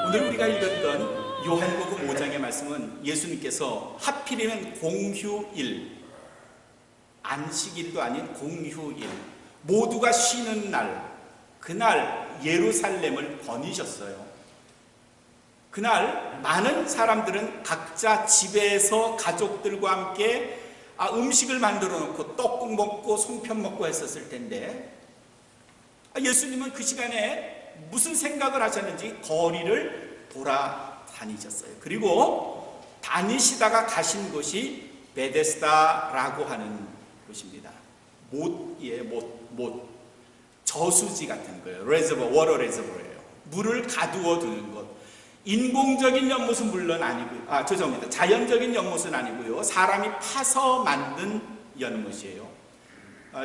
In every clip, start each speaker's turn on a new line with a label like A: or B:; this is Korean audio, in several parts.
A: 오늘 우리가 읽었던 요한복음 5장의 말씀은 예수님께서 하필이면 공휴일, 안식일도 아닌 공휴일, 모두가 쉬는 날, 그날 예루살렘을 거니셨어요. 그날 많은 사람들은 각자 집에서 가족들과 함께 음식을 만들어 놓고 떡국 먹고 송편 먹고 했었을 텐데, 예수님은 그 시간에 무슨 생각을 하셨는지 거리를 돌아다니셨어요. 그리고 다니시다가 가신 곳이 베데스다라고 하는 곳입니다. 못이에요. 못. 저수지 같은 거예요. 워터 레저버예요. 물을 가두어 두는 것. 인공적인 연못은 물론 아니고요. 죄송합니다. 자연적인 연못은 아니고요. 사람이 파서 만든 연못이에요.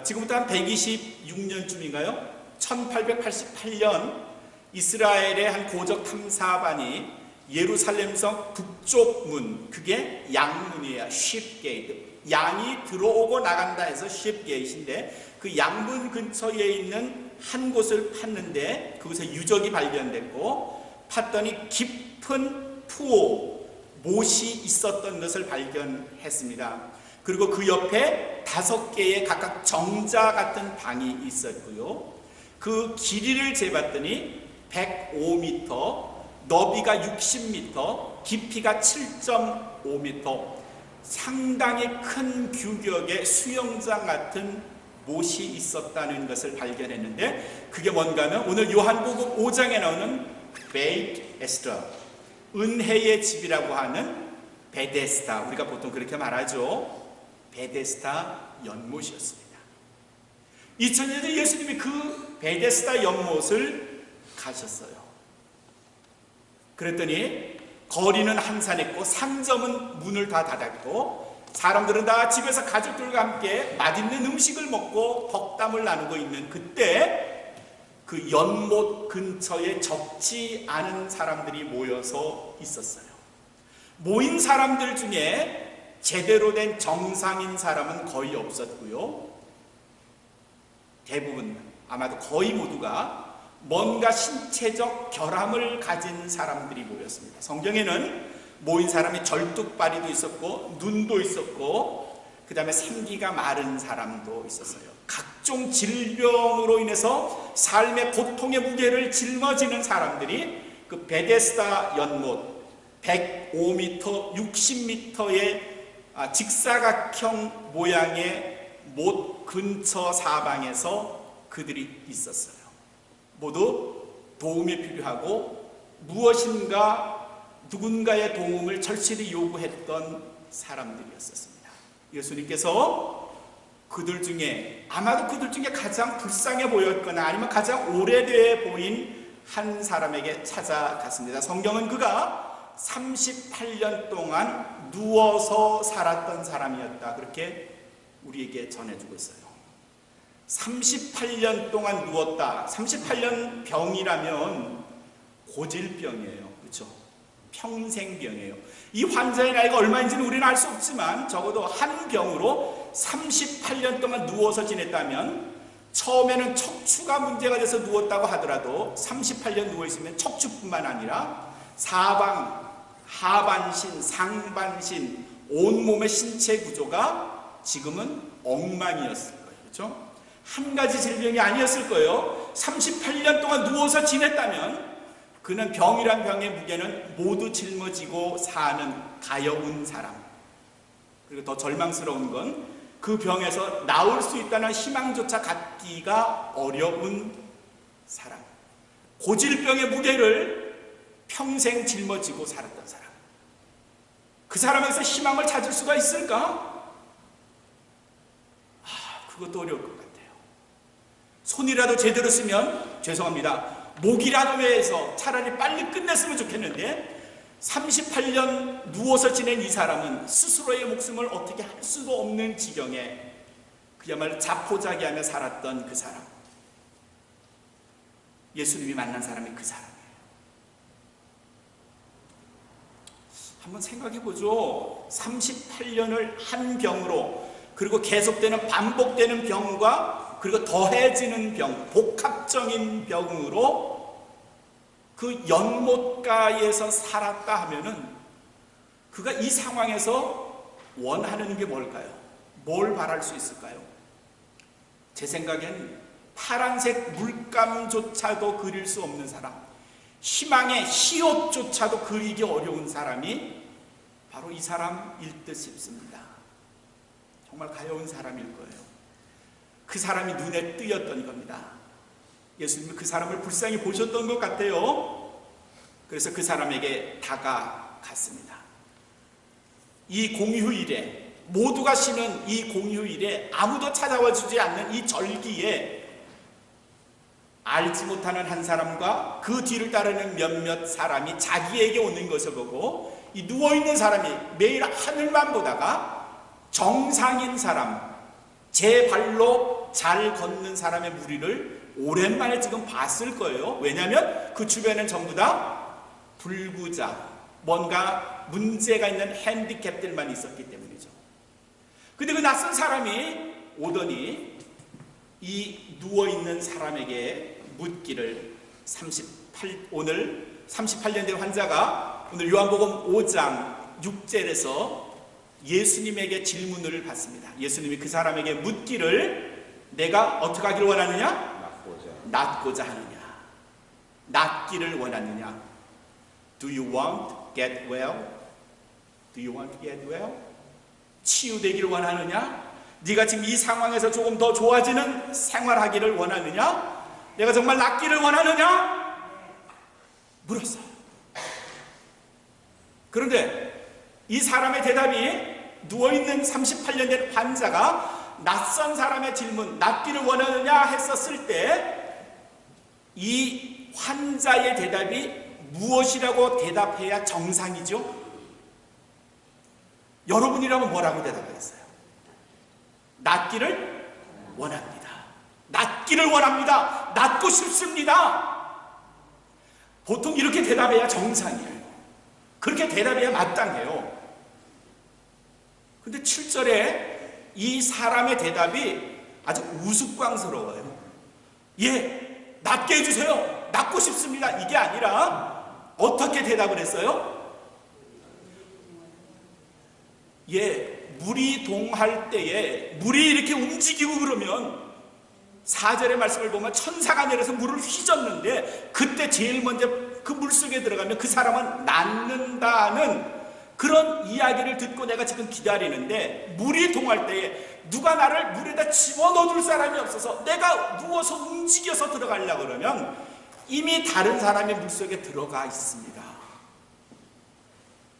A: 지금부터 한 126년쯤인가요? 1888년 이스라엘의 한 고적 탐사반이 예루살렘성 북쪽 문, 그게 양문이에요. 쉽게이트. 양이 들어오고 나간다 해서 쉽게이트인데, 그 양문 근처에 있는 한 곳을 팠는데 그곳에 유적이 발견됐고, 팠더니 깊은 푸오, 못이 있었던 것을 발견했습니다. 그리고 그 옆에 5개의 각각 정자 같은 방이 있었고요. 그 길이를 재봤더니 105m, 너비가 60m, 깊이가 7.5m, 상당히 큰 규격의 수영장 같은 못이 있었다는 것을 발견했는데, 그게 뭔가 하면 오늘 요한복음 5장에 나오는 베이트 에스더, 은혜의 집이라고 하는 베데스다, 우리가 보통 그렇게 말하죠. 베데스다 연못이었습니다. 2000년 전 예수님이 그 베데스다 연못을 가셨어요. 그랬더니 거리는 한산했고 상점은 문을 다 닫았고, 사람들은 다 집에서 가족들과 함께 맛있는 음식을 먹고 덕담을 나누고 있는 그때, 그 연못 근처에 적지 않은 사람들이 모여서 있었어요. 모인 사람들 중에 제대로 된 정상인 사람은 거의 없었고요. 대부분, 아마도 거의 모두가 뭔가 신체적 결함을 가진 사람들이 모였습니다. 성경에는 모인 사람이 절뚝발이도 있었고 눈도 있었고, 그 다음에 생기가 마른 사람도 있었어요. 각종 질병으로 인해서 삶의 고통의 무게를 짊어지는 사람들이 그 베데스다 연못 105m, 60m의 직사각형 모양의 못 근처 사방에서 그들이 있었어요. 모두 도움이 필요하고 무엇인가 누군가의 도움을 절실히 요구했던 사람들이었습니다. 예수님께서 그들 중에, 아마도 그들 중에 가장 불쌍해 보였거나 아니면 가장 오래돼 보인 한 사람에게 찾아갔습니다. 성경은 그가 38년 동안 누워서 살았던 사람이었다, 그렇게 우리에게 전해주고 있어요. 38년 동안 누웠다. 38년 병이라면 고질병이에요. 그렇죠? 평생병이에요. 이 환자의 나이가 얼마인지는 우리는 알 수 없지만 적어도 한 병으로 38년 동안 누워서 지냈다면, 처음에는 척추가 문제가 돼서 누웠다고 하더라도 38년 누워있으면 척추뿐만 아니라 사방, 하반신, 상반신, 온몸의 신체 구조가 지금은 엉망이었을 거예요. 그렇죠? 한 가지 질병이 아니었을 거예요. 38년 동안 누워서 지냈다면 그는 병이란 병의 무게는 모두 짊어지고 사는 가여운 사람, 그리고 더 절망스러운 건 그 병에서 나올 수 있다는 희망조차 갖기가 어려운 사람, 고질병의 무게를 평생 짊어지고 살았던 사람. 그 사람에서 희망을 찾을 수가 있을까? 그것도 어려울 것 같아요. 손이라도 제대로 쓰면, 죄송합니다, 목이라도 해서 차라리 빨리 끝냈으면 좋겠는데, 38년 누워서 지낸 이 사람은 스스로의 목숨을 어떻게 할 수도 없는 지경에 그야말로 자포자기하며 살았던 그 사람, 예수님이 만난 사람이 그 사람이에요. 한번 생각해보죠. 38년을 한 병으로, 그리고 계속되는 반복되는 병과 그리고 더해지는 병, 복합적인 병으로 그 연못가에서 살았다 하면은 그가 이 상황에서 원하는 게 뭘까요? 뭘 바랄 수 있을까요? 제 생각엔 파란색 물감조차도 그릴 수 없는 사람, 희망의 시옷조차도 그리기 어려운 사람이 바로 이 사람일 듯 싶습니다. 정말 가여운 사람일 거예요. 그 사람이 눈에 띄었던 겁니다. 예수님은 그 사람을 불쌍히 보셨던 것 같아요. 그래서 그 사람에게 다가갔습니다. 이 공휴일에, 모두가 쉬는 이 공휴일에, 아무도 찾아와 주지 않는 이 절기에 알지 못하는 한 사람과 그 뒤를 따르는 몇몇 사람이 자기에게 오는 것을 보고 이 누워있는 사람이 매일 하늘만 보다가 정상인 사람, 제 발로 잘 걷는 사람의 무리를 오랜만에 지금 봤을 거예요. 왜냐하면 그 주변엔 전부 다 불구자, 뭔가 문제가 있는 핸디캡들만 있었기 때문이죠. 근데 그 낯선 사람이 오더니 이 누워있는 사람에게 묻기를, 오늘 38년 된 환자가 오늘 요한복음 5장 6절에서 예수님에게 질문을 받습니다. 예수님이 그 사람에게 묻기를, 내가 어떻게 하기를 원하느냐? 낫고자 하느냐? 낫기를 원하느냐? Do you want to get well? Do you want to get well? 치유되기를 원하느냐? 네가 지금 이 상황에서 조금 더 좋아지는 생활하기를 원하느냐? 내가 정말 낫기를 원하느냐? 물었어요. 그런데 이 사람의 대답이, 누워있는 38년 된 환자가 낯선 사람의 질문, 낫기를 원하느냐 했었을 때 이 환자의 대답이 무엇이라고 대답해야 정상이죠? 여러분이라면 뭐라고 대답하겠어요? 낫기를 원합니다. 낫기를 원합니다. 낫고 싶습니다. 보통 이렇게 대답해야 정상이에요. 그렇게 대답해야 마땅해요. 근데 7절에 이 사람의 대답이 아주 우스꽝스러워요. 예, 낫게 해주세요. 낫고 싶습니다. 이게 아니라 어떻게 대답을 했어요? 예, 물이 동할 때에 물이 이렇게 움직이고 그러면 4절의 말씀을 보면 천사가 내려서 물을 휘젓는데 그때 제일 먼저 그 물속에 들어가면 그 사람은 낫는다는 그런 이야기를 듣고 내가 지금 기다리는데, 물이 동할 때에 누가 나를 물에다 집어넣어줄 사람이 없어서 내가 누워서 움직여서 들어가려고 그러면 이미 다른 사람이 물속에 들어가 있습니다.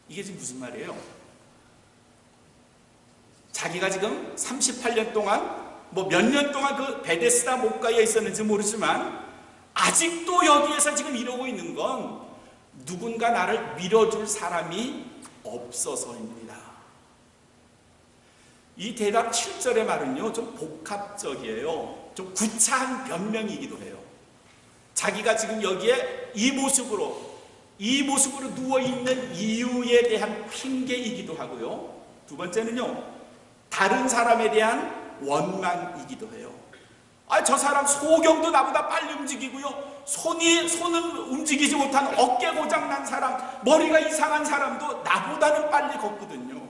A: 이게 지금 무슨 말이에요? 자기가 지금 38년 동안 뭐 몇 년 동안 그 베데스다 목가에 있었는지 모르지만 아직도 여기에서 지금 이러고 있는 건 누군가 나를 밀어줄 사람이 없어서입니다. 이 대답 7절의 말은요, 좀 복합적이에요. 좀 구차한 변명이기도 해요. 자기가 지금 여기에 이 모습으로 누워있는 이유에 대한 핑계이기도 하고요. 두 번째는요, 다른 사람에 대한 원망이기도 해요. 저 사람 소경도 나보다 빨리 움직이고요. 손은 움직이지 못한 어깨 고장난 사람, 머리가 이상한 사람도 나보다는 빨리 걷거든요.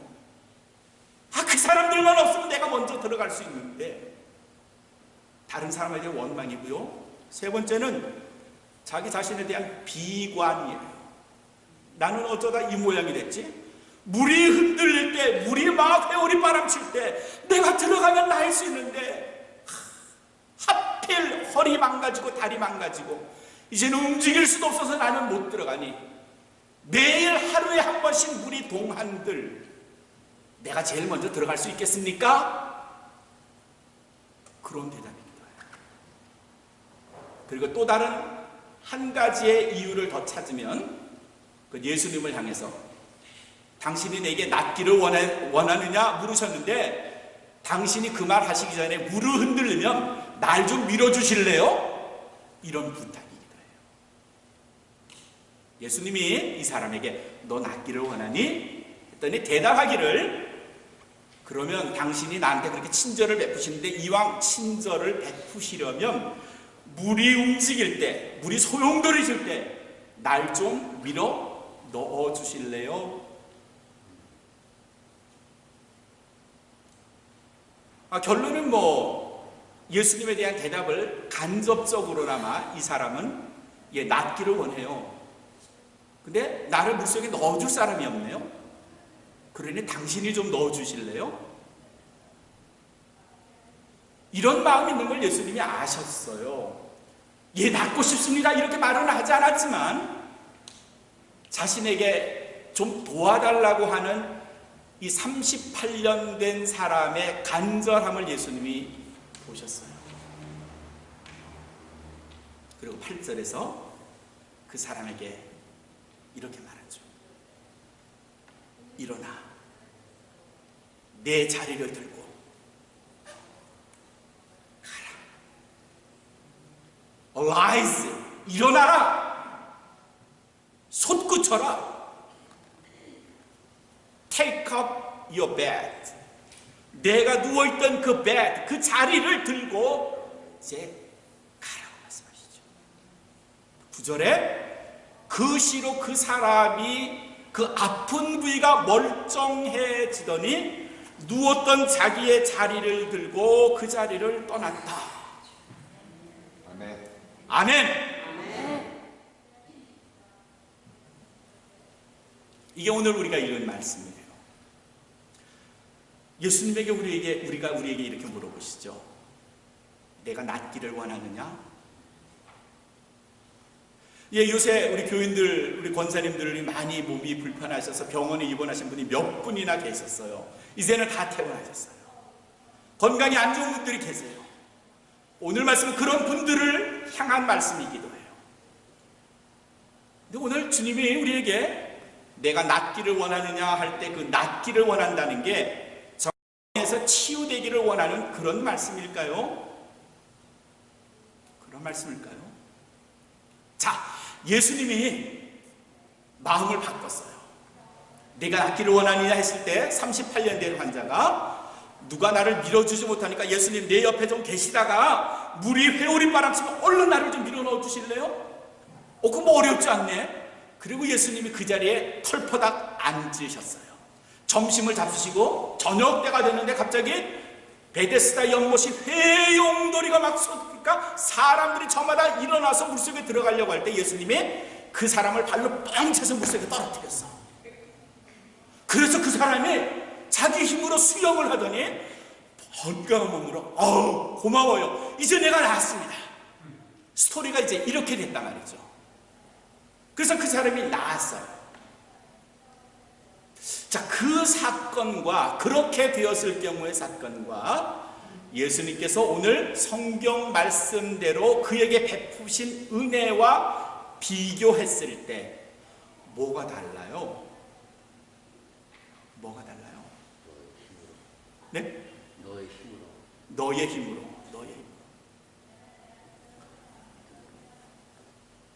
A: 그 사람들만 없으면 내가 먼저 들어갈 수 있는데, 다른 사람에 대한 원망이고요. 세 번째는 자기 자신에 대한 비관이에요. 나는 어쩌다 이 모양이 됐지? 물이 흔들릴 때, 물이 막 회오리 바람칠 때 내가 들어가면 날 수 있는데 하필 허리 망가지고 다리 망가지고 이제는 움직일 수도 없어서 나는 못 들어가니, 매일 하루에 한 번씩 물이 동한들 내가 제일 먼저 들어갈 수 있겠습니까? 그런 대답입니다. 그리고 또 다른 한 가지의 이유를 더 찾으면 그 예수님을 향해서, 당신이 내게 낫기를 원하느냐 물으셨는데, 당신이 그 말 하시기 전에 물을 흔들리면 날 좀 밀어주실래요? 이런 부탁이기도 해요. 예수님이 이 사람에게 너 낫기를 원하니? 했더니 대답하기를, 그러면 당신이 나한테 그렇게 친절을 베푸시는데 이왕 친절을 베푸시려면 물이 움직일 때, 물이 소용돌이 줄 때 날 좀 밀어 넣어 주실래요? 결론은 예수님에 대한 대답을 간접적으로나마 이 사람은 낫기를 원해요. 근데 나를 물속에 넣어줄 사람이 없네요. 그러니 당신이 좀 넣어주실래요? 이런 마음이 있는 걸 예수님이 아셨어요. 낫고 싶습니다 이렇게 말은 하지 않았지만 자신에게 좀 도와달라고 하는 이 38년 된 사람의 간절함을 예수님이 보셨어요. 그리고 8절에서 그 사람에게 이렇게 말하죠. 일어나 내 자리를 들고 가라. Arise, 일어나라. 솟구쳐라. Take up your bed. 내가 누워있던 그 bed, 그 자리를 들고 이제 가라고 말씀하시죠. 9절에 그 시로 그 사람이 그 아픈 부위가 멀쩡해지더니 누웠던 자기의 자리를 들고 그 자리를 떠났다.
B: 아멘.
A: 아멘. 이게 오늘 우리가 읽은 말씀이에요. 예수님에게 우리가 우리에게 이렇게 물어보시죠. 내가 낫기를 원하느냐? 요새 우리 교인들, 우리 권사님들이 많이 몸이 불편하셔서 병원에 입원하신 분이 몇 분이나 계셨어요. 이제는 다 퇴원하셨어요. 건강이 안 좋은 분들이 계세요. 오늘 말씀은 그런 분들을 향한 말씀이기도 해요. 근데 오늘 주님이 우리에게 내가 낫기를 원하느냐 할 때 그 낫기를 원한다는 게 정에서 치유되기를 원하는 그런 말씀일까요? 그런 말씀일까요? 자, 예수님이 마음을 바꿨어요. 내가 낫기를 원하느냐 했을 때 38년 된 환자가 누가 나를 밀어주지 못하니까 예수님 내 옆에 좀 계시다가 물이 회오리 바람치면 얼른 나를 좀 밀어 넣어 주실래요? 그거 어렵지 않네. 그리고 예수님이 그 자리에 털퍼닥 앉으셨어요. 점심을 잡수시고 저녁 때가 됐는데 갑자기 베데스다 연못이 회용돌이가 막 쏟으니까 사람들이 저마다 일어나서 물속에 들어가려고 할 때 예수님이 그 사람을 발로 뻥 차서 물속에 떨어뜨렸어. 그래서 그 사람이 자기 힘으로 수영을 하더니 번강한 몸으로 고마워요. 이제 내가 나았습니다. 스토리가 이제 이렇게 됐단 말이죠. 그래서 그 사람이 나았어요. 자, 그 사건과 그렇게 되었을 경우의 사건과 예수님께서 오늘 성경 말씀대로 그에게 베푸신 은혜와 비교했을 때 뭐가 달라요? 뭐가 달라요? 네?
B: 너의 힘으로.
A: 너의 힘으로. 너의 힘으로.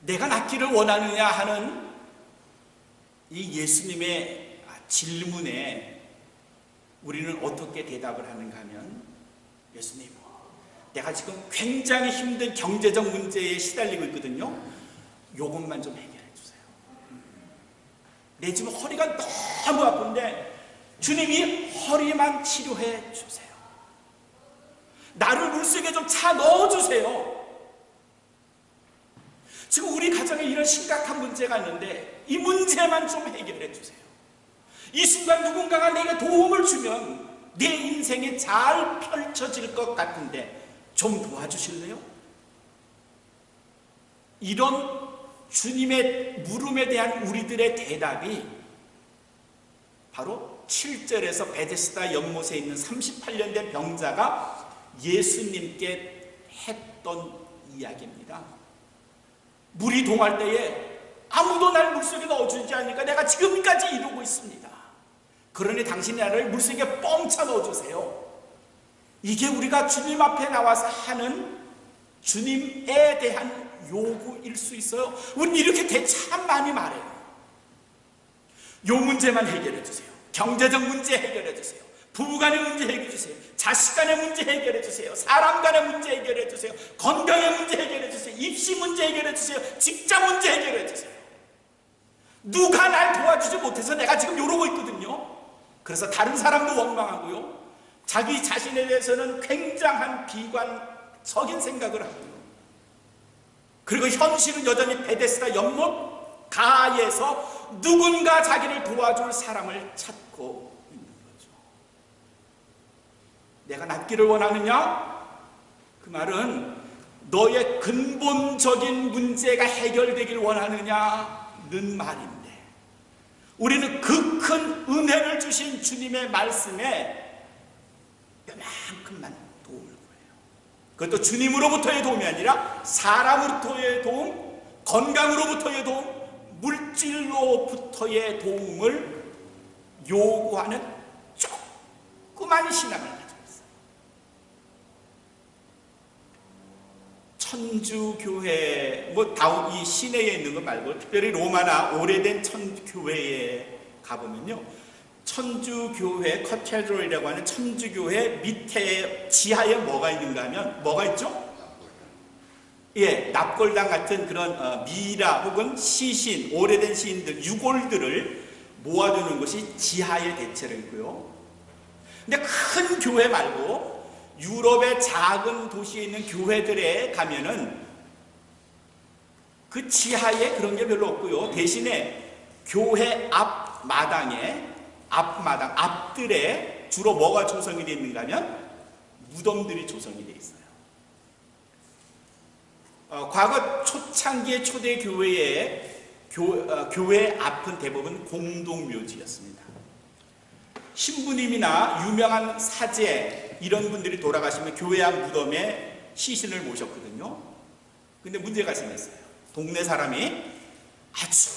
A: 내가 낫기를 원하느냐 하는 이 예수님의 질문에 우리는 어떻게 대답을 하는가 하면 예수님, 내가 지금 굉장히 힘든 경제적 문제에 시달리고 있거든요. 요것만 좀 해결해 주세요. 내 지금 허리가 너무 아픈데 주님이 허리만 치료해 주세요. 나를 물속에 좀 차 넣어주세요. 지금 우리 가정에 이런 심각한 문제가 있는데 이 문제만 좀 해결해 주세요. 이 순간 누군가가 내게 도움을 주면 내 인생이 잘 펼쳐질 것 같은데 좀 도와주실래요? 이런 주님의 물음에 대한 우리들의 대답이 바로 7절에서 베데스다 연못에 있는 38년 된 병자가 예수님께 했던 이야기입니다. 물이 동할 때에 아무도 날 물속에 넣어주지 않으니까 내가 지금까지 이러고 있습니다. 그러니 당신이 나를 물속에 뻥차 넣어주세요. 이게 우리가 주님 앞에 나와서 하는 주님에 대한 요구일 수 있어요. 우리는 이렇게 참 많이 말해요. 요 문제만 해결해 주세요. 경제적 문제 해결해 주세요. 부부간의 문제 해결해 주세요. 자식 간의 문제 해결해 주세요. 사람 간의 문제 해결해 주세요. 건강의 문제 해결해 주세요. 입시 문제 해결해 주세요. 직장 문제 해결해 주세요. 누가 날 도와주지 못해서 내가 지금 이러고 있거든요. 그래서 다른 사람도 원망하고요. 자기 자신에 대해서는 굉장한 비관적인 생각을 하고요. 그리고 현실은 여전히 베데스다 연못 가에서 누군가 자기를 도와줄 사람을 찾고 있는 거죠. 내가 낫기를 원하느냐? 그 말은 너의 근본적인 문제가 해결되길 원하느냐는 말인데, 우리는 그 큰 은혜를 주신 주님의 말씀에 요만큼만 도움을 구해요. 그것도 주님으로부터의 도움이 아니라 사람으로부터의 도움, 건강으로부터의 도움, 물질로부터의 도움을 요구하는 조그만 신앙을 가지고 있어요. 천주교회, 이 시내에 있는 거 말고 특별히 로마나 오래된 천교회에 가보면요, 천주교회 커테드럴이라고 하는 천주교회 밑에 지하에 뭐가 있는가 하면 뭐가 있죠? 예, 납골당 같은 그런 미라 혹은 시신, 오래된 시인들, 유골들을 모아두는 것이 지하에 대체로 있고요. 근데 큰 교회 말고 유럽의 작은 도시에 있는 교회들에 가면은 그 지하에 그런 게 별로 없고요. 대신에 교회 앞들에 주로 뭐가 조성이 되어 있는가 하면 무덤들이 조성이 되어 있어요. 과거 초창기의 초대 교회의 교회 앞은 대부분 공동묘지였습니다. 신부님이나 유명한 사제 이런 분들이 돌아가시면 교회 앞 무덤에 시신을 모셨거든요. 근데 문제가 생겼어요. 동네 사람이 아주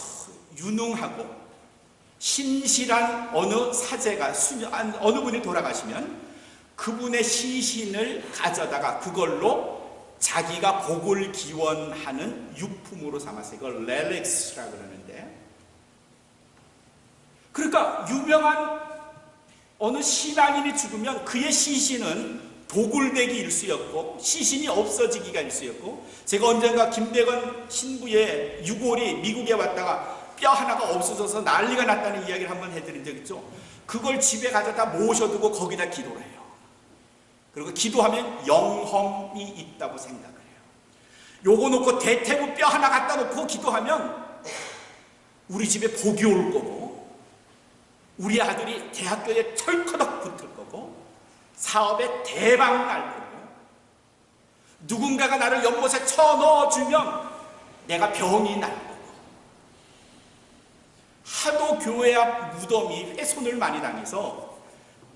A: 유능하고 신실한 어느 사제가 어느 분이 돌아가시면 그분의 시신을 가져다가 그걸로 자기가 복을 기원하는 유품으로 삼았어요. 이걸 렐릭스라고 그러는데, 그러니까 유명한 어느 신앙인이 죽으면 그의 시신은 도굴되기 일쑤였고 시신이 없어지기가 일쑤였고, 제가 언젠가 김대건 신부의 유골이 미국에 왔다가 뼈 하나가 없어져서 난리가 났다는 이야기를 한번 해드린 적 있죠. 그걸 집에 가져다 모셔두고 거기다 기도를 해요. 그리고 기도하면 영험이 있다고 생각을 해요. 요거 놓고 대퇴부 뼈 하나 갖다 놓고 기도하면 우리 집에 복이 올 거고, 우리 아들이 대학교에 털커덕 붙을 거고, 사업에 대박 날 거고, 누군가가 나를 연못에 쳐넣어주면 내가 병이 날 거고. 하도 교회 앞 무덤이 훼손을 많이 당해서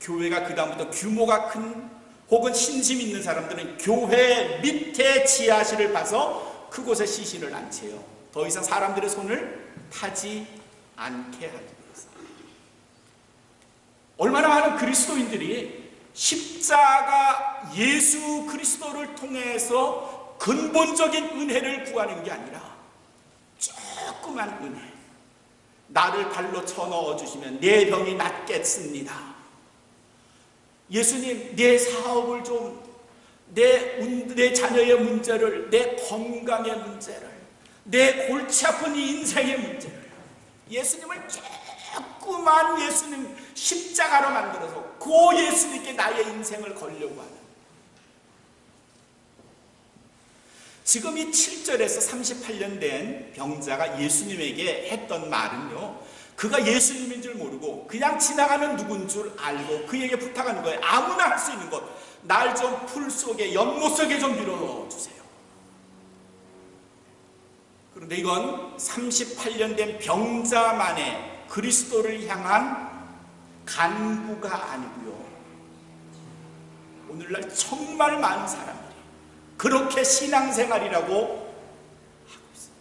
A: 교회가 그 다음부터 규모가 큰 혹은 신심 있는 사람들은 교회 밑에 지하실을 파서 그곳에 시신을 안채요. 더 이상 사람들의 손을 타지 않게 하기 위해서. 얼마나 많은 그리스도인들이 십자가 예수 그리스도를 통해서 근본적인 은혜를 구하는 게 아니라 조그만 은혜, 나를 발로 쳐넣어 주시면 내 병이 낫겠습니다. 예수님, 내 사업을 좀, 내 자녀의 문제를, 내 건강의 문제를, 내 골치 아픈 이 인생의 문제를, 예수님을 조그만 예수님 십자가로 만들어서 그 예수님께 나의 인생을 걸려고 하는, 지금 이 7절에서 38년 된 병자가 예수님에게 했던 말은요, 그가 예수님인 줄 모르고 그냥 지나가는 누군 줄 알고 그에게 부탁하는 거예요. 아무나 할 수 있는 것, 날 좀 풀 속에, 연못 속에 좀 밀어넣어 주세요. 그런데 이건 38년 된 병자만의 그리스도를 향한 간구가 아니고요, 오늘날 정말 많은 사람들이 그렇게 신앙생활이라고 하고 있어요.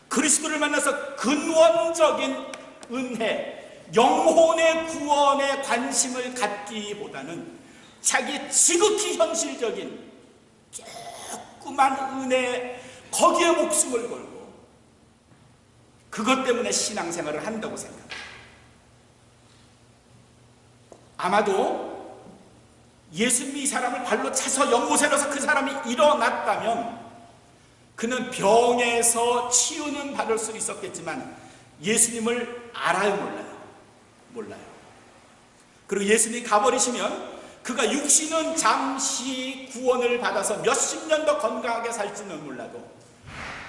A: 그리스도를 만나서 근원적인 은혜, 영혼의 구원에 관심을 갖기보다는 자기 지극히 현실적인 조그만 은혜, 거기에 목숨을 걸고 그것 때문에 신앙생활을 한다고 생각합니다. 아마도 예수님이 이 사람을 발로 차서 연못에 넣어서 그 사람이 일어났다면 그는 병에서 치유는 받을 수 있었겠지만 예수님을 알아요, 몰라요? 몰라요. 그리고 예수님이 가버리시면 그가 육신은 잠시 구원을 받아서 몇십 년 더 건강하게 살지는 몰라도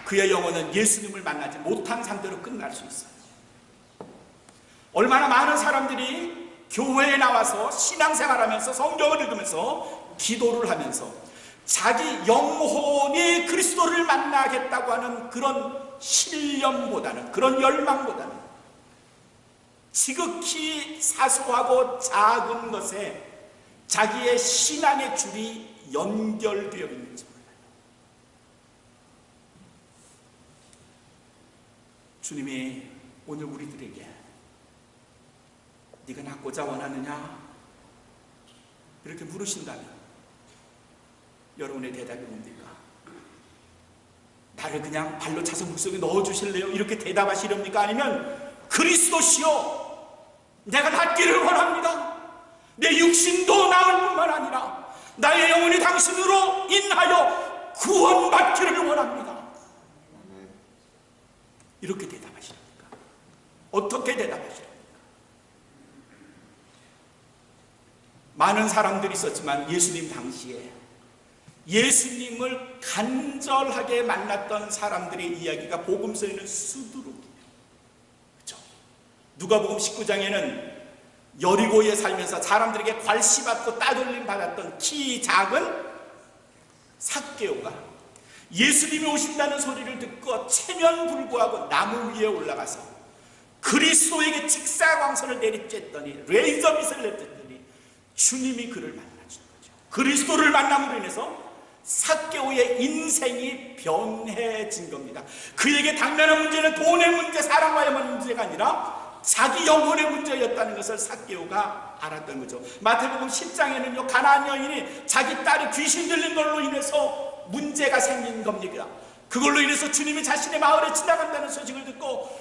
A: 그의 영혼은 예수님을 만나지 못한 상태로 끝날 수 있어요. 얼마나 많은 사람들이 교회에 나와서 신앙생활하면서 성경을 읽으면서 기도를 하면서 자기 영혼이 그리스도를 만나겠다고 하는 그런 신념보다는, 그런 열망보다는 지극히 사소하고 작은 것에 자기의 신앙의 줄이 연결되어 있는지 몰라요. 주님이 오늘 우리들에게 네가 낫고자 원하느냐? 이렇게 물으신다면 여러분의 대답이 뭡니까? 나를 그냥 발로 차서 물속에 넣어주실래요? 이렇게 대답하시렵니까? 아니면 그리스도시여 내가 낫기를 원합니다. 내 육신도 나을 뿐만 아니라 나의 영혼이 당신으로 인하여 구원받기를 원합니다. 이렇게 대답하시렵니까? 어떻게 대답하시렵니까? 많은 사람들이 있었지만 예수님 당시에 예수님을 간절하게 만났던 사람들의 이야기가 복음서에는 수두룩이에요. 그렇죠? 누가복음 19장에는 여리고에 살면서 사람들에게 괄시받고 따돌림 받았던 키 작은 삭개오가 예수님이 오신다는 소리를 듣고 체면불구하고 나무 위에 올라가서 그리스도에게 직사광선을 내리쬐더니 레이저빗을 내리쬐더니 주님이 그를 만나준 거죠. 그리스도를 만남으로 인해서 삭개오의 인생이 변해진 겁니다. 그에게 당면한 문제는 돈의 문제, 사랑과의 문제가 아니라 자기 영혼의 문제였다는 것을 삭개오가 알았던 거죠. 마태복음 10장에는요, 가나안 여인이 자기 딸이 귀신 들린 걸로 인해서 문제가 생긴 겁니다. 그걸로 인해서 주님이 자신의 마을에 지나간다는 소식을 듣고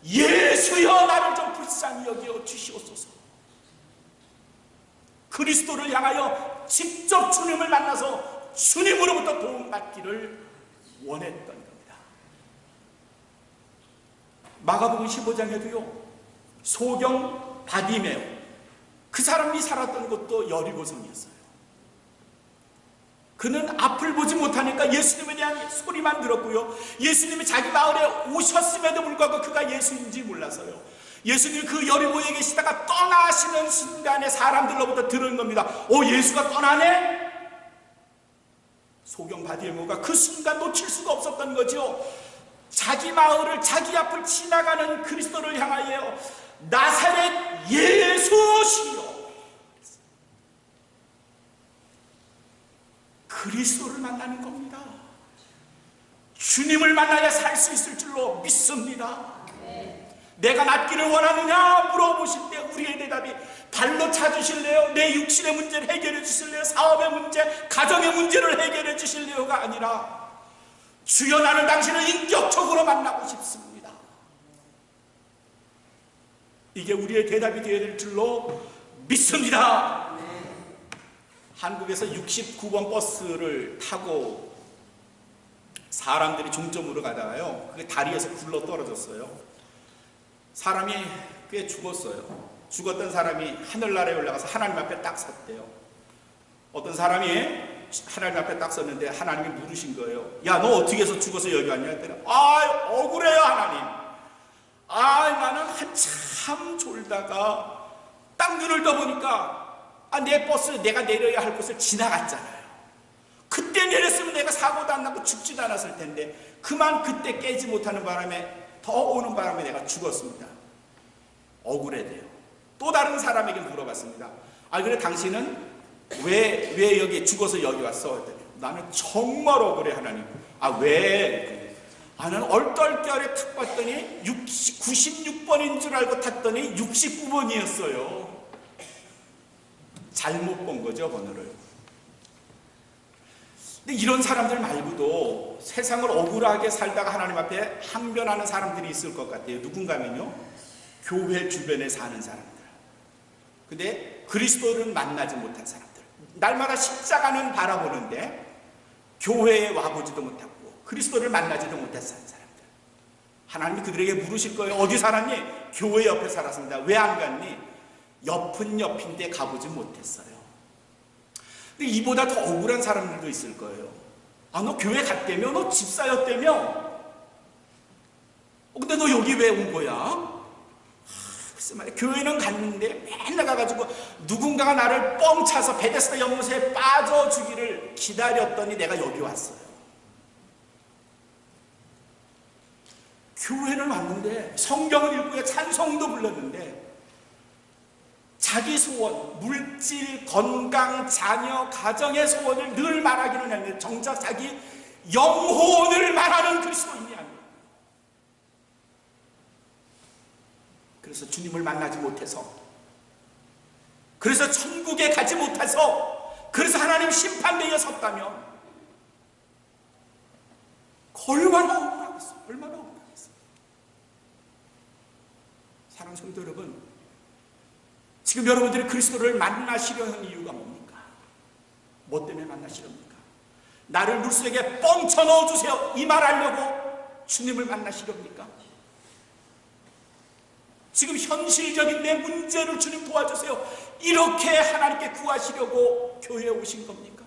A: 예수여 나를 좀 불쌍히 여겨 주시옵소서. 그리스도를 향하여 직접 주님을 만나서 주님으로부터 도움받기를 원했던 겁니다. 마가복음 15장에도요, 소경 바디메오, 그 사람이 살았던 곳도 여리고성이었어요. 그는 앞을 보지 못하니까 예수님에 대한 소리만 들었고요, 예수님이 자기 마을에 오셨음에도 불구하고 그가 예수인지 몰라서요, 예수님이 그 여리고에 계시다가 떠나시는 순간에 사람들로부터 들은 겁니다. 예수가 떠나네? 소경 바디메오가 그 순간 놓칠 수가 없었던 거죠. 자기 마을을, 자기 앞을 지나가는 그리스도를 향하여 나사렛 예수시여, 그리스도를 만나는 겁니다. 주님을 만나야 살 수 있을 줄로 믿습니다. 내가 낫기를 원하느냐 물어보실 때 우리의 대답이 발로 차주실래요? 내 육신의 문제를 해결해 주실래요? 사업의 문제, 가정의 문제를 해결해 주실래요가 아니라 주여 나는 당신을 인격적으로 만나고 싶습니다. 이게 우리의 대답이 되어야 될 줄로 믿습니다. 한국에서 69번 버스를 타고 사람들이 종점으로 가다가요, 그게 다리에서 굴러 떨어졌어요. 사람이 꽤 죽었어요. 죽었던 사람이 하늘나라에 올라가서 하나님 앞에 딱 섰대요. 어떤 사람이 하나님 앞에 딱 섰는데 하나님이 물으신 거예요. 야, 너 어떻게 해서 죽어서 여기 왔냐 했더니, 억울해요 하나님. 나는 한참 졸다가 딱 눈을 떠보니까 내 버스, 내가 내려야 할 곳을 지나갔잖아요. 그때 내렸으면 내가 사고도 안 나고 죽지도 않았을 텐데 그만 그때 깨지 못하는 바람에, 더 오는 바람에 내가 죽었습니다. 억울해돼요. 또 다른 사람에게 물어봤습니다. 그래 당신은 왜 여기 죽어서 여기 왔어? 했더니 나는 정말 억울해 하나님. 왜? 나는 얼떨결에 탁 봤더니 96번인 줄 알고 탔더니 69번이었어요. 잘못 본 거죠, 번호를. 근데 이런 사람들 말고도 세상을 억울하게 살다가 하나님 앞에 항변하는 사람들이 있을 것 같아요. 누군가면요, 교회 주변에 사는 사람들. 근데 그리스도를 만나지 못한 사람들, 날마다 십자가는 바라보는데 교회에 와보지도 못하고 그리스도를 만나지도 못한 사람들. 하나님이 그들에게 물으실 거예요. 어디 살았니? 교회 옆에 살았습니다. 왜 안 갔니? 옆은 옆인데 가보지 못했어요. 근데 이보다 더 억울한 사람들도 있을 거예요. 아, 너 교회 갔다며? 너 집사였다며? 근데 너 여기 왜 온 거야? 글쎄 말이야, 교회는 갔는데 맨날 가가지고 누군가가 나를 뻥 차서 베데스다 연못에 빠져주기를 기다렸더니 내가 여기 왔어요. 교회는 왔는데 성경을 읽고 찬송도 불렀는데 자기 소원, 물질, 건강, 자녀, 가정의 소원을 늘 말하기는 했는데 정작 자기 영혼을 말하는 그리스도인이 아니에요. 그래서 주님을 만나지 못해서, 그래서 천국에 가지 못해서, 그래서 하나님 심판대에 섰다면 얼마나 억울하겠어요. 얼마나 억울하겠어요. 사랑하는 성도 여러분, 지금 여러분들이 그리스도를 만나시려 하는 이유가 뭡니까? 뭐 때문에 만나시렵니까? 나를 물속에 뻥쳐 넣어주세요, 이 말 하려고 주님을 만나시렵니까? 지금 현실적인 내 문제를 주님 도와주세요, 이렇게 하나님께 구하시려고 교회에 오신 겁니까?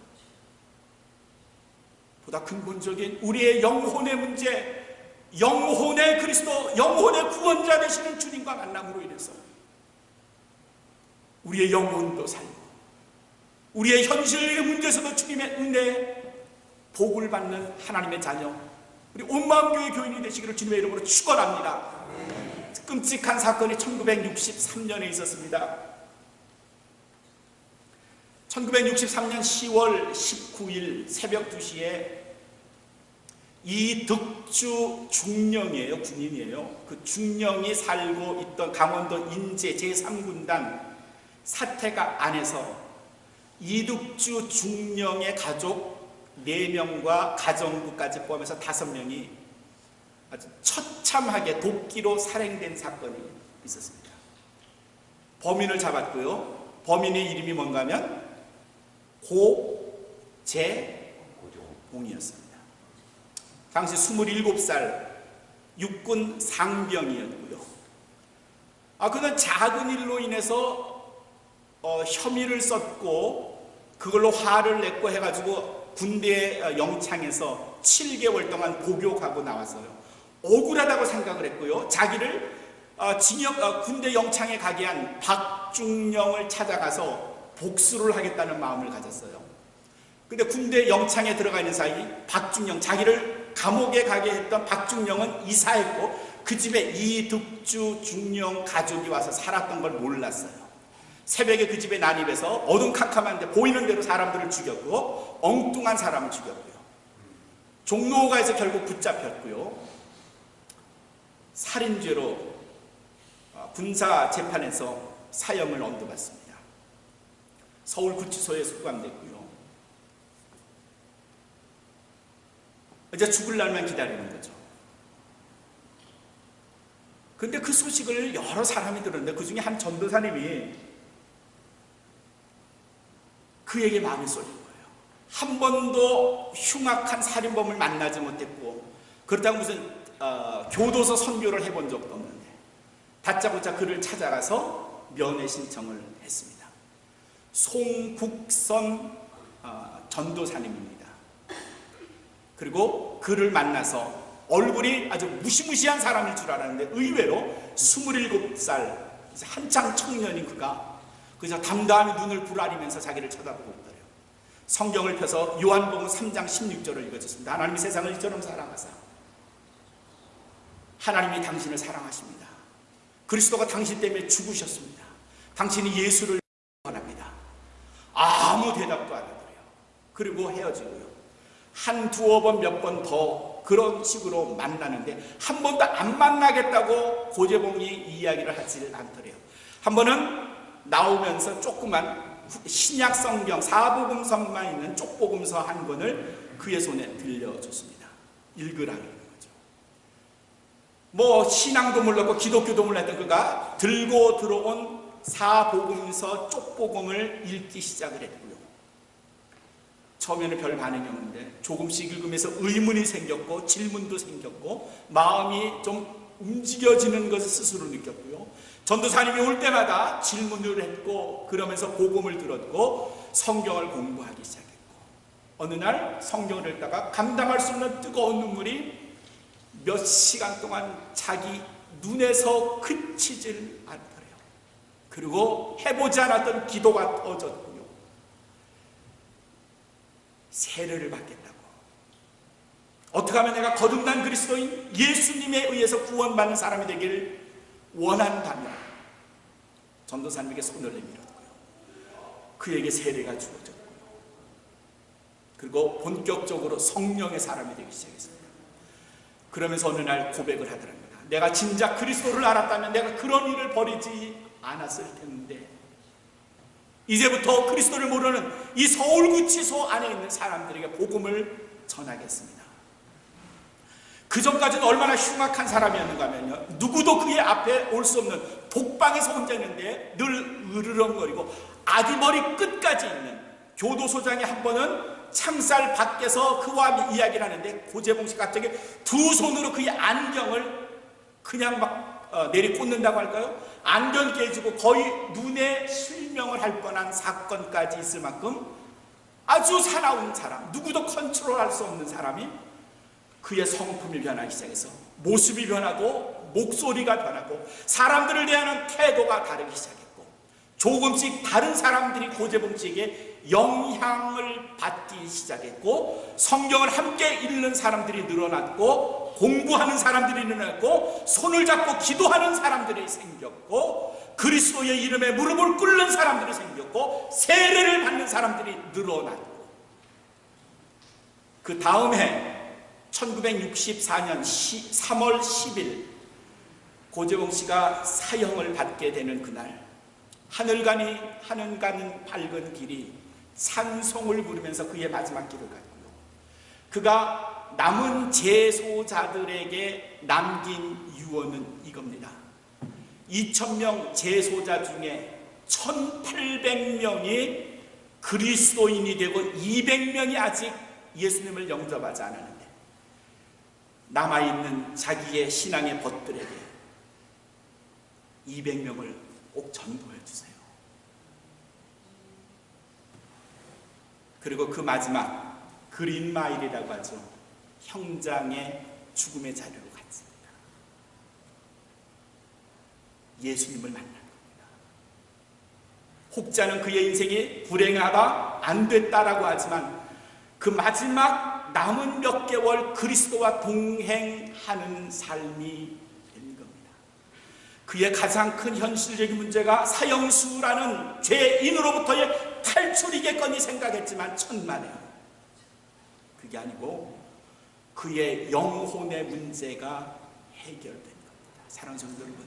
A: 보다 근본적인 우리의 영혼의 문제, 영혼의 그리스도, 영혼의 구원자 되시는 주님과 만남으로 인해서 우리의 영혼도 살고 우리의 현실의 문제에서도 주님의 은혜, 복을 받는 하나님의 자녀, 우리 온마음교회 교인이 되시기를 주님의 이름으로 축원합니다. 끔찍한 사건이 1963년에 있었습니다. 1963년 10월 19일 새벽 2시에 이득주 중령이에요. 군인이에요. 그 중령이 살고 있던 강원도 인제 제3군단 사태가 안에서 이득주 중령의 가족 4명과 가정부까지 포함해서 5명이 아주 처참하게 도끼로 살해된 사건이 있었습니다. 범인을 잡았고요. 범인의 이름이 뭔가 하면 고재봉이었습니다. 당시 27살 육군 상병이었고요. 그는 작은 일로 인해서 혐의를 썼고 그걸로 화를 냈고 해가지고 군대 영창에서 7개월 동안 복역하고 나왔어요. 억울하다고 생각을 했고요. 자기를 군대 영창에 가게 한 박중령을 찾아가서 복수를 하겠다는 마음을 가졌어요. 근데 군대 영창에 들어가 있는 사이 박중령, 자기를 감옥에 가게 했던 박중령은 이사했고 그 집에 이득주 중령 가족이 와서 살았던 걸 몰랐어요. 새벽에 그 집에 난입해서 어둠캄캄한데 보이는 대로 사람들을 죽였고 엉뚱한 사람을 죽였고요. 종로가에서 결국 붙잡혔고요. 살인죄로 군사재판에서 사형을 언도받습니다. 서울구치소에 수감됐고요. 이제 죽을 날만 기다리는 거죠. 근데 그 소식을 여러 사람이 들었는데 그 중에 한 전도사님이 그에게 마음이 쏠린 거예요. 한 번도 흉악한 살인범을 만나지 못했고 그렇다고 무슨 교도소 선교를 해본 적도 없는데 다짜고짜 그를 찾아가서 면회 신청을 했습니다. 송국선 전도사님입니다. 그리고 그를 만나서 얼굴이 아주 무시무시한 사람일 줄 알았는데 의외로 27살 한창 청년인 그가 그저 담담히 눈을 부라리면서 자기를 쳐다보고 있더래요. 성경을 펴서 요한복음 3장 16절을 읽어줬습니다. 하나님이 세상을 이처럼 사랑하사 하나님이 당신을 사랑하십니다. 그리스도가 당신 때문에 죽으셨습니다. 당신이 예수를 원합니다. 아무 대답도 안 하더래요. 그리고 헤어지고요. 한 두어 번 몇 번 더 그런 식으로 만나는데 한 번도 안 만나겠다고 고재봉이 이야기를 하지 않더래요. 한 번은 나오면서 조그만 신약 성경 사복음서만 있는 쪽복음서 한 권을 그의 손에 들려줬습니다. 읽으라는 뭐 신앙도 몰랐고 기독교도 몰랐던 그가 들고 들어온 사복음서 쪽복음을 읽기 시작을 했고요. 처음에는 별 반응이 없는데 조금씩 읽으면서 의문이 생겼고 질문도 생겼고 마음이 좀 움직여지는 것을 스스로 느꼈고요. 전도사님이 올 때마다 질문을 했고 그러면서 복음을 들었고 성경을 공부하기 시작했고 어느 날 성경을 읽다가 감당할 수 없는 뜨거운 눈물이 몇 시간 동안 자기 눈에서 그치질 않더래요. 그리고 해보지 않았던 기도가 터졌고요. 세례를 받겠다고. 어떻게 하면 내가 거듭난 그리스도인 예수님에 의해서 구원받는 사람이 되길 원한다면 전도사님에게 손을 내밀었고요. 그에게 세례가 주어졌고요. 그리고 본격적으로 성령의 사람이 되기 시작했습니다. 그러면서 어느 날 고백을 하더랍니다. 내가 진작 그리스도를 알았다면 내가 그런 일을 벌이지 않았을 텐데 이제부터 그리스도를 모르는 이 서울구치소 안에 있는 사람들에게 복음을 전하겠습니다. 그 전까지는 얼마나 흉악한 사람이었는가 하면요, 누구도 그의 앞에 올 수 없는 독방에서 혼자 있는데 늘 으르렁거리고 아디머리 끝까지 있는 교도소장이 한 번은 창살 밖에서 그와 이야기를 하는데 고재봉 씨 갑자기 두 손으로 그의 안경을 그냥 막 내리꽂는다고 할까요? 안경 깨지고 거의 눈에 실명을 할 뻔한 사건까지 있을 만큼 아주 사나운 사람, 누구도 컨트롤할 수 없는 사람이 그의 성품이 변하기 시작해서 모습이 변하고 목소리가 변하고 사람들을 대하는 태도가 다르기 시작했고 조금씩 다른 사람들이 고재봉 씨에게 영향을 받기 시작했고 성경을 함께 읽는 사람들이 늘어났고 공부하는 사람들이 늘어났고 손을 잡고 기도하는 사람들이 생겼고 그리스도의 이름에 무릎을 꿇는 사람들이 생겼고 세례를 받는 사람들이 늘어났고 그 다음 해 1964년 3월 10일 고재봉 씨가 사형을 받게 되는 그날 하늘 가는 밝은 길이 찬송을 부르면서 그의 마지막 길을 갔고요. 그가 남은 재소자들에게 남긴 유언은 이겁니다. 2000명 재소자 중에 1800명이 그리스도인이 되고 200명이 아직 예수님을 영접하지 않았는데 남아있는 자기의 신앙의 벗들에게 200명을 꼭 전도해 주세요. 그리고 그 마지막 그린마일이라고 하죠. 형장의 죽음의 자리로 갔습니다. 예수님을 만난 겁니다. 혹자는 그의 인생이 불행하다, 안 됐다라고 하지만 그 마지막 남은 몇 개월 그리스도와 동행하는 삶이 된 겁니다. 그의 가장 큰 현실적인 문제가 사형수라는 죄인으로부터의 탈출이겠거니 생각했지만 천만에요. 그게 아니고 그의 영혼의 문제가 해결된 겁니다. 사랑하는 성도 여러분,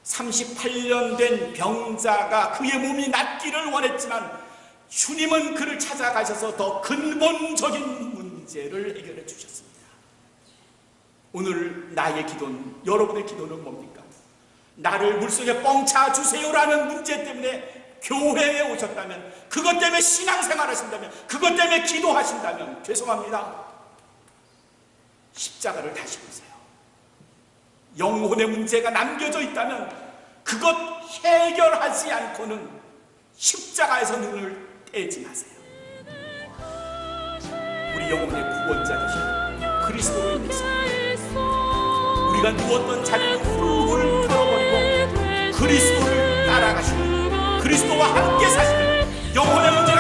A: 38년 된 병자가 그의 몸이 낫기를 원했지만 주님은 그를 찾아가셔서 더 근본적인 문제를 해결해 주셨습니다. 오늘 나의 기도는, 여러분의 기도는 뭡니까? 나를 물속에 뻥차 주세요라는 문제 때문에 교회에 오셨다면, 그것 때문에 신앙생활 하신다면, 그것 때문에 기도하신다면 죄송합니다. 십자가를 다시 보세요. 영혼의 문제가 남겨져 있다면 그것 해결하지 않고는 십자가에서 눈을 떼지 마세요. 우리 영혼의 구원자 되신 그리스도로 인해서 우리가 누웠던 자리를 훌훌 털어버리고 그리스도를 따라가시는, 그리스도와 함께 사시는 영혼의 문제